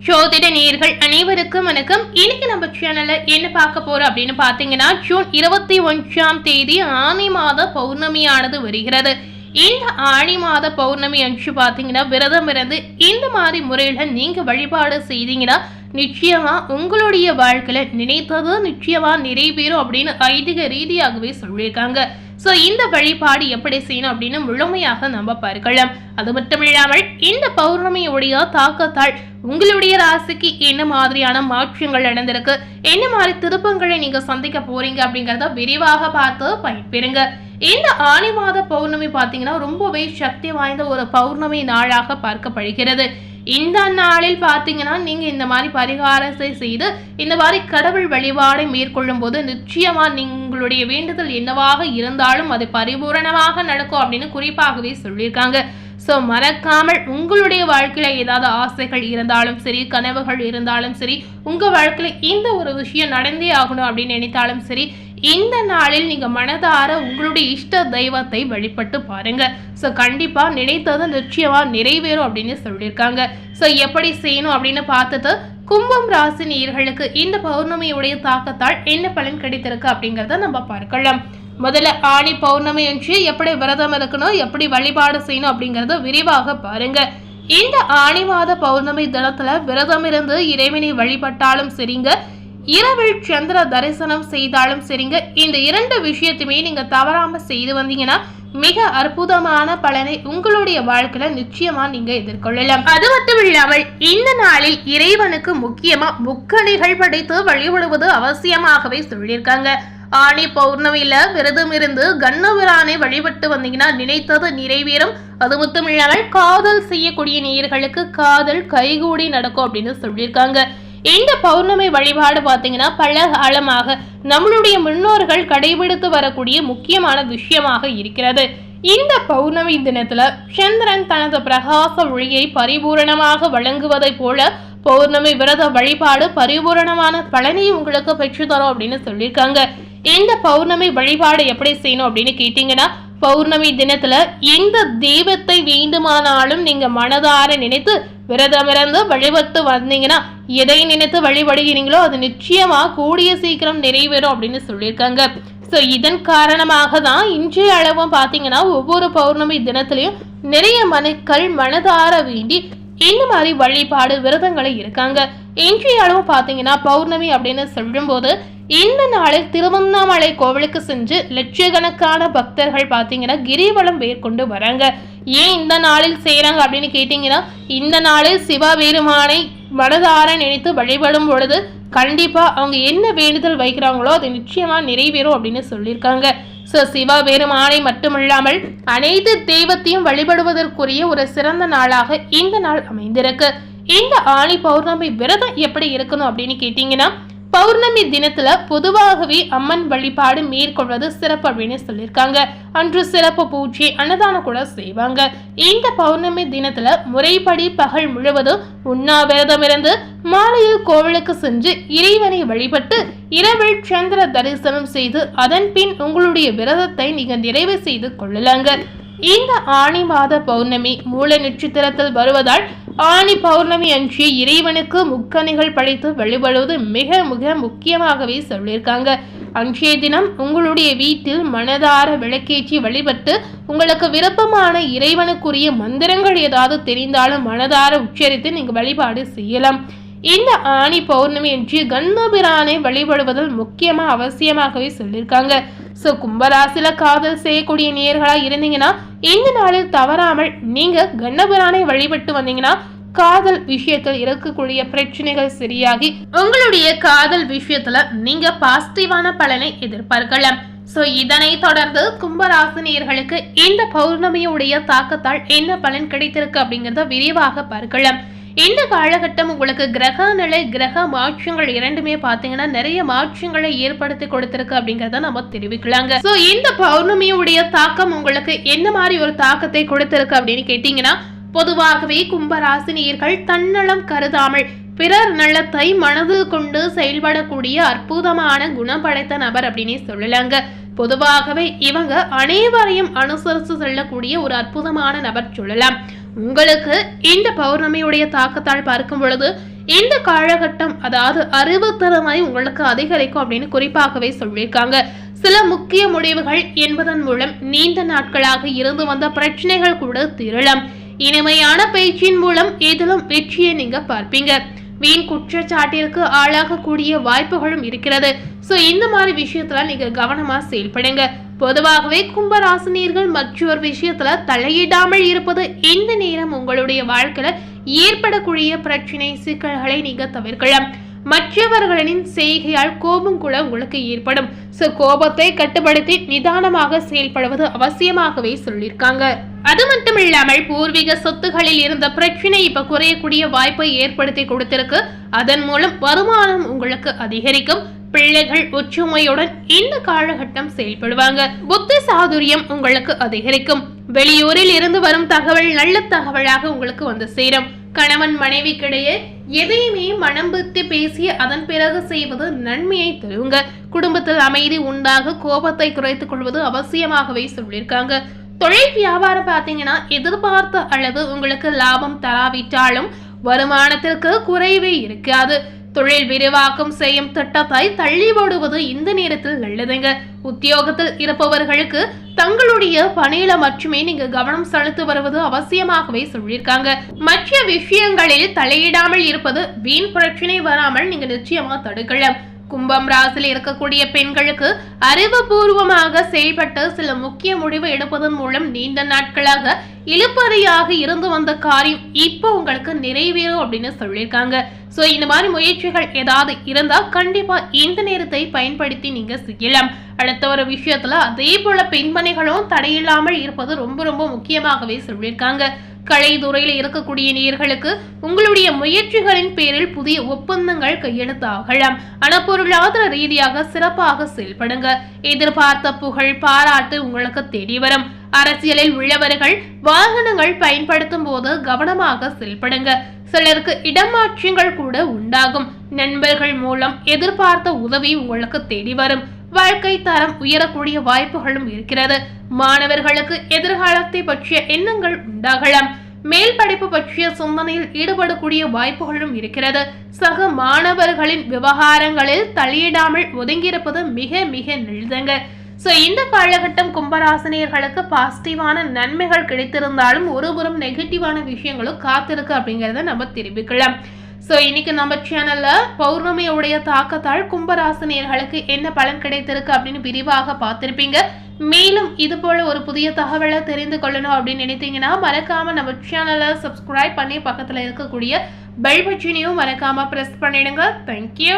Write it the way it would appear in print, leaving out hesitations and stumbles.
ஜோதிட நேயர்கள் அனைவருக்கும் வணக்கம். இன்னைக்கு நம்ம சேனல்ல என்ன பார்க்க போறோம் அப்படின்னு பாத்தீங்கன்னா, ஜூன் 21ஆம் தேதி ஆனி மாத பௌர்ணமியானது வருகிறது. இந்த ஆனி மாத பௌர்ணமி அன்று பாத்தீங்கன்னா விரதம் இருந்து இந்த மாதிரி முறையில நீங்க வழிபாடு செய்தீங்கன்னா நிச்சயமா உங்களுடைய வாழ்க்கையில நினைத்தது நிச்சயமா நிறைவேறும் அப்படின்னு ஐதீக ரீதியாகவே சொல்லியிருக்காங்க. சோ இந்த வழிபாடு எப்படி செய்யணும் அப்படின்னு முழுமையாக நம்ம பார்க்கலாம். அது மட்டும் இல்லாமல் இந்த பௌர்ணமியுடைய தாக்கத்தால் உங்களுடைய ராசிக்கு என்ன மாதிரியான மாற்றங்கள் நடந்திருக்கு, என்ன மாதிரி திருப்பங்களை நீங்க சந்திக்க போறீங்க அப்படிங்கறத விரிவாக பார்த்து பயன்பெறுங்க. இந்த ஆனி மாத பௌர்ணமி பாத்தீங்கன்னா ரொம்பவே சக்தி வாய்ந்த ஒரு பௌர்ணமி நாளாக பார்க்கப்படுகிறது. இந்த நாளில் பாத்தீங்கன்னா நீங்க இந்த மாதிரி பரிகாரத்தை செய்து இந்த மாதிரி கடவுள் வழிபாடை மேற்கொள்ளும் போது நிச்சயமா நீங்களுடைய வேண்டுதல் என்னவாக இருந்தாலும் அது பரிபூரணமாக நடக்கும் அப்படின்னு குறிப்பாகவே சொல்லியிருக்காங்க. சோ மறக்காமல் உங்களுடைய வாழ்க்கையில ஏதாவது ஆசைகள் இருந்தாலும் சரி, கனவுகள் இருந்தாலும் சரி, உங்க வாழ்க்கையில இந்த ஒரு விஷயம் நடந்தே ஆகணும் அப்படின்னு நினைத்தாலும் சரி, இந்த நாளில் நீங்க மனதார உங்களுடைய இஷ்ட தெய்வத்தை வழிபட்டு பாருங்க. சோ கண்டிப்பா நினைத்தது நிச்சயமா நிறைவேறும் அப்படின்னு சொல்லியிருக்காங்க. சோ எப்படி செய்யணும் அப்படின்னு பார்த்துட்டு கும்பம் ராசி நேயர்களுக்கு இந்த பௌர்ணமியுடைய தாக்கத்தால் என்ன பலன் கிடைத்திருக்கு அப்படிங்கறத நம்ம பார்க்கலாம். முதல்ல ஆனி பௌர்ணமி அன்று எப்படி விரதம் இருக்கணும், எப்படி வழிபாடு செய்யணும் அப்படிங்கறத விரிவாக பாருங்க. இந்த ஆனி மாத பௌர்ணமி தினத்துல விரதம் இருந்து இறைவனை வழிபட்டாலும் சரிங்க, இரவில் சந்திர தரிசனம் செய்தாலும் சரிங்க, இந்த இரண்டு விஷயத்தையுமே நீங்க தவறாம செய்து வந்தீங்கன்னா மிக அற்புதமான பலனை உங்களுடைய வாழ்க்கையில நிச்சயமா நீங்க எதிர்கொள்ளலாம். அது மட்டும் இல்லாமல் இந்த நாளில் இறைவனுக்கு முக்கியமா முக்கணிகள் படைத்து வழிபடுவது அவசியமாகவே சொல்லியிருக்காங்க. ஆனி பௌர்ணமியில விரதம் இருந்து கண்ணபிரானை வழிபட்டு வந்தீங்கன்னா நினைத்தது நிறைவேறும். அது மட்டும் இல்லாமல் காதல் செய்யக்கூடிய நேயர்களுக்கு காதல் கைகூடி நடக்கும் அப்படின்னு சொல்லியிருக்காங்க. இந்த பௌர்ணமி வழிபாடு பாத்தீங்கன்னா பல காலமாக நம்மளுடைய முன்னோர்கள் கடைபிடித்து வரக்கூடிய முக்கியமான விஷயமாக இருக்கிறது. இந்த பௌர்ணமி தினத்துல சந்திரன் தனது பிரகாச ஒளியை பரிபூரணமாக வழங்குவதை போல பௌர்ணமி விரத வழிபாடு பரிபூரணமான பலனை உங்களுக்கு பெற்றுத்தரும் அப்படின்னு சொல்லியிருக்காங்க. இந்த பௌர்ணமி வழிபாடு எப்படி செய்யணும் அப்படின்னு கேட்டீங்கன்னா, பௌர்ணமி தினத்துல எந்த தெய்வத்தை வேண்டுமானாலும் நீங்க மனதார நினைத்து விரதமிருந்து வழிபட்டு வந்தீங்கன்னா, எதை நினைத்து வழிபடுகிறீங்களோ அது நிச்சயமா கூடிய சீக்கிரம் நிறைவேறும் அப்படின்னு சொல்லியிருக்காங்க. ஸோ இதன் காரணமாக தான் இன்றைய அளவும் பார்த்தீங்கன்னா ஒவ்வொரு பௌர்ணமி தினத்திலையும் நிறைய மனுக்கள் மனதார வேண்டி இந்த மாதிரி வழிபாடு விரதங்களை இருக்காங்க. இன்றைய அளவு பார்த்தீங்கன்னா பௌர்ணமி அப்படின்னு சொல்லும் போது இந்த நாளில் திருவண்ணாமலை கோவிலுக்கு சென்று லட்சக்கணக்கான பக்தர்கள் பார்த்தீங்கன்னா கிரிவலம் மேற்கொண்டு வராங்க. ஏன் இந்த நாளில் செய்யறாங்க அப்படின்னு கேட்டீங்கன்னா, இந்த நாளில் சிவபெருமானை மனதார நினைத்து வழிபடும் பொழுது கண்டிப்பா அவங்க என்ன வேண்டுதல் வைக்கிறாங்களோ அது நிச்சயமா நிறைவேறும் அப்படின்னு சொல்லியிருக்காங்க. ஸோ சிவபெருமானை மட்டுமில்லாமல் அனைத்து தெய்வத்தையும் வழிபடுவதற்குரிய ஒரு சிறந்த நாளாக இந்த நாள் அமைந்திருக்கு. இந்த ஆனி பௌர்ணமி விரதம் எப்படி இருக்கணும் அப்படின்னு கேட்டீங்கன்னா, பௌர்ணமி தினத்துல பொதுவாகவே அம்மன் வழிபாடு மேற்கொள்வது சிறப்பு அப்படின்னு சொல்லியிருக்காங்க. அன்று சிறப்பு பூஜை அன்னதானம் கூட செய்வாங்க. இந்த பௌர்ணமி தினத்துல முறைப்படி பகல் முழுவதும் உண்ணாவிரதம் இருந்து மாலையில் கோவிலுக்கு சென்று இறைவனை வழிபட்டு இரவில் சந்திர தரிசனம் செய்து அதன் பின் உங்களுடைய விரதத்தை நீங்க நிறைவு செய்து கொள்ளலாங்க. இந்த ஆனி மாத பௌர்ணமி மூல நட்சத்திரத்தில் வருவதால் ஆனி பௌர்ணமி அன்று இறைவனுக்கு முக்கணிகள் படைத்து வழிபடுவது மிக மிக முக்கியமாகவே சொல்லியிருக்காங்க. அன்றைய தினம் உங்களுடைய வீட்டில் மனதார விளக்கேற்றி வழிபட்டு உங்களுக்கு விருப்பமான இறைவனுக்குரிய மந்திரங்கள் ஏதாவது தெரிந்தாலும் மனதார உச்சரித்து நீங்க வழிபாடு செய்யலாம். இந்த ஆனி பௌர்ணமி அன்று கண்ணபிரானை வழிபடுவதில் முக்கியமா அவசியமாகவே சொல்லியிருக்காங்க. ஸோ கும்பராசில காதல் செய்யக்கூடிய நேயர்களா இருந்தீங்கன்னா இந்த நாளில் தவறாமல் நீங்க கண்ணபிரானை வழிபட்டு வந்தீங்கன்னா காதல் விஷயத்தில் இருக்கக்கூடிய பிரச்சனைகள் சரியாகி உங்களுடைய காதல் விஷயத்துல நீங்க பாசிட்டிவான பலனை எதிர்பார்க்கலாம். சோ இதனை தொடர்ந்து கும்பராசி நேயர்களுக்கு இந்த பௌர்ணமியுடைய தாக்கத்தால் என்ன பலன் கிடைத்திருக்கு அப்படிங்கறத விரிவாக பார்க்கலாம். இந்த காலகட்டம் உங்களுக்கு கிரக நிலை கிரக மாற்றங்கள் இரண்டுமே பாத்தீங்கன்னா நிறைய மாற்றங்களை ஏற்படுத்தி கொடுத்திருக்கு அப்படிங்கறத நம்ம தெரிவிக்கலாங்க. சோ இந்த பௌர்ணமியுடைய தாக்கம் உங்களுக்கு என்ன மாதிரி ஒரு தாக்கத்தை கொடுத்திருக்கு அப்படின்னு கேட்டீங்கன்னா, பொதுவாகவே கும்பராசினியர்கள் தன்னலம் கருதாமல் பிறர் நலத்தை மனதில் கொண்டு செயல்படக்கூடிய அற்புதமான குணம் படைத்த நபர் அப்படின்னு சொல்லலாங்க. பொதுவாகவே இவங்க அனைவரையும் அனுசரித்து செல்லக்கூடிய ஒரு அற்புதமான நபர் சொல்லலாம். உங்களுக்கு இந்த பௌர்ணமியுடைய தாக்கத்தால் பார்க்கும் பொழுது இந்த காலகட்டம் அதாவது அறிவுத்திறமை உங்களுக்கு அதிகரிக்கும் அப்படின்னு குறிப்பாகவே சொல்லியிருக்காங்க. சில முக்கிய முடிவுகள் என்பதன் மூலம் நீண்ட நாட்களாக இருந்து வந்த பிரச்சனைகள் கூட தீரலாம். இனிமையான பேச்சின் மூலம் எதிலும் வெற்றியை நீங்க பார்ப்பீங்க. வீண் குற்றச்சாட்டிற்கு ஆளாகக்கூடிய வாய்ப்புகளும் இருக்கிறது. சோ இந்த மாதிரி விஷயத்துல நீங்க கவனமா செயல்படுங்க. பொதுவாகவே கும்பராசினியர்கள் மற்றொரு விஷயத்துல தலையிடாமல் இருப்பது இந்த நேரம் உங்களுடைய வாழ்க்கையில ஏற்படக்கூடிய பிரச்சனை சிக்கல்களை நீங்க தவிர்க்கலாம். மற்றவர்களின் செய்கையால் கோபம் கூட உங்களுக்கு ஏற்படும். கோபத்தை கட்டுப்படுத்தி நிதானமாக செயல்படுவது அவசியமாகவே சொல்லியிருக்காங்க. அது மட்டும் இல்லாமல் பூர்வீக சொத்துகளில் இருந்த பிரச்சனை இப்ப குறையக்கூடிய வாய்ப்பை ஏற்படுத்தி கொடுத்திருக்கு. அதன் மூலம் வருமானம் உங்களுக்கு அதிகரிக்கும். பிள்ளைகள் ஒற்றுமையுடன் இந்த காலகட்டம் செயல்படுவாங்க. புத்தி சாதுரியம் உங்களுக்கு அதிகரிக்கும். வெளியூரில் இருந்து வரும் தகவல் நல்ல தகவலாக உங்களுக்கு வந்து சேரும். கணவன் மனைவிக்கிடையே எதையுமே மனம் விட்டு பேசி அதன் பிறகு செய்வது நன்மையை தருங்க. குடும்பத்தில் அமைதி உண்டாக கோபத்தை குறைத்துக் கொள்வது அவசியமாகவே சொல்லியிருக்காங்க. தொழில் வியாபாரம் பார்த்தீங்கன்னா எதிர்பார்த்த அளவு உங்களுக்கு லாபம் தராவிட்டாலும் வருமானத்திற்கு குறைவே இருக்காது. தொழில் விரிவாக்கம் செய்யும் திட்டத்தை தள்ளி போடுவது இந்த நேரத்தில் நல்லதுங்க. உத்தியோகத்தில் இருப்பவர்களுக்கு தங்களுடைய பணியில மட்டுமே நீங்க கவனம் செலுத்தி வருவது அவசியமாகவே சொல்லியிருக்காங்க. மற்ற விஷயங்களில் தலையிடாமல் இருப்பது வீண் பிரச்சனை வராமல் நீங்க நிச்சயமா தடுக்கலாம். கும்பம் ராசியில் இருக்கக்கூடிய பெண்களுக்கு அறிவுபூர்வமாக செயல்பட்டு சில முக்கிய முடிவு எடுப்பதன் மூலம் நீண்ட நாட்களாக இழுப்பறியாக இருந்து வந்த காரியம் இப்போ உங்களுக்கு நிறைவேறும் அப்படின்னு சொல்லியிருக்காங்க. சோ இந்த மாதிரி முயற்சிகள் ஏதாவது இருந்தா கண்டிப்பா இந்த நேரத்தை பயன்படுத்தி நீங்க செய்யலாம். அடுத்த ஒரு விஷயத்துல அதே போல பெண்மணிகளும் தடையில்லாமல் இருப்பது ரொம்ப ரொம்ப முக்கியமாகவே சொல்லியிருக்காங்க. கலைத்துறையில இருக்கக்கூடிய நேயர்களுக்கு உங்களுடைய முயற்சிகளின் பேரில் புதிய ஒப்பந்தங்கள் கையெழுத்தாகலாம். ஆனா பொருளாதார ரீதியாக சிறப்பாக செயல்படுங்க. எதிர்பார்த்த புகழ் பாராட்டு உங்களுக்கு தேடி வரும். அரசியலில் உள்ளவர்கள் வாகனங்கள் பயன்படுத்தும் போது கவனமாக செயல்படுங்க. சிலருக்கு இடமாற்றங்கள் கூட உண்டாகும். நண்பர்கள் மூலம் எதிர்பார்த்த உதவி உங்களுக்கு தேடி வரும். வாழ்க்கை தரம் உயரக்கூடிய வாய்ப்புகளும் இருக்கிறது. மாணவர்களுக்கு எதிர்காலத்தை பற்றிய எண்ணங்கள் உண்டாகலாம். மேல் படிப்பு பற்றிய சிந்தனையில் ஈடுபடக்கூடிய வாய்ப்புகளும் இருக்கிறது. சக மாணவர்களின் விவகாரங்களில் தலையிடாமல் ஒதுங்கியிருப்பது மிக மிக நல்லதுங்க. சோ இந்த காலகட்டம் கும்பராசினியர்களுக்கு பாசிட்டிவான நன்மைகள் கிடைத்திருந்தாலும் ஒருபுறம் நெகட்டிவான விஷயங்களும் காத்திருக்கு அப்படிங்கறத நம்ம தெரிவிக்கலாம். சோ இன்னைக்கு நம்ம சேனல்ல பௌர்ணமியுடைய தாக்கத்தால் கும்பராசினியர்களுக்கு என்ன பலன் கிடைத்திருக்கு அப்படின்னு விரிவாக பார்த்திருப்பீங்க. மேலும் இது போல ஒரு புதிய தகவலை தெரிந்து கொள்ளணும் அப்படின்னு நினைத்தீங்கன்னா மறக்காம நம்ம சேனலை சப்ஸ்கிரைப் பண்ணி பக்கத்துல இருக்கக்கூடிய பெல் பட்டனையும் மறக்காம பிரஸ் பண்ணிடுங்க. தேங்க்யூ.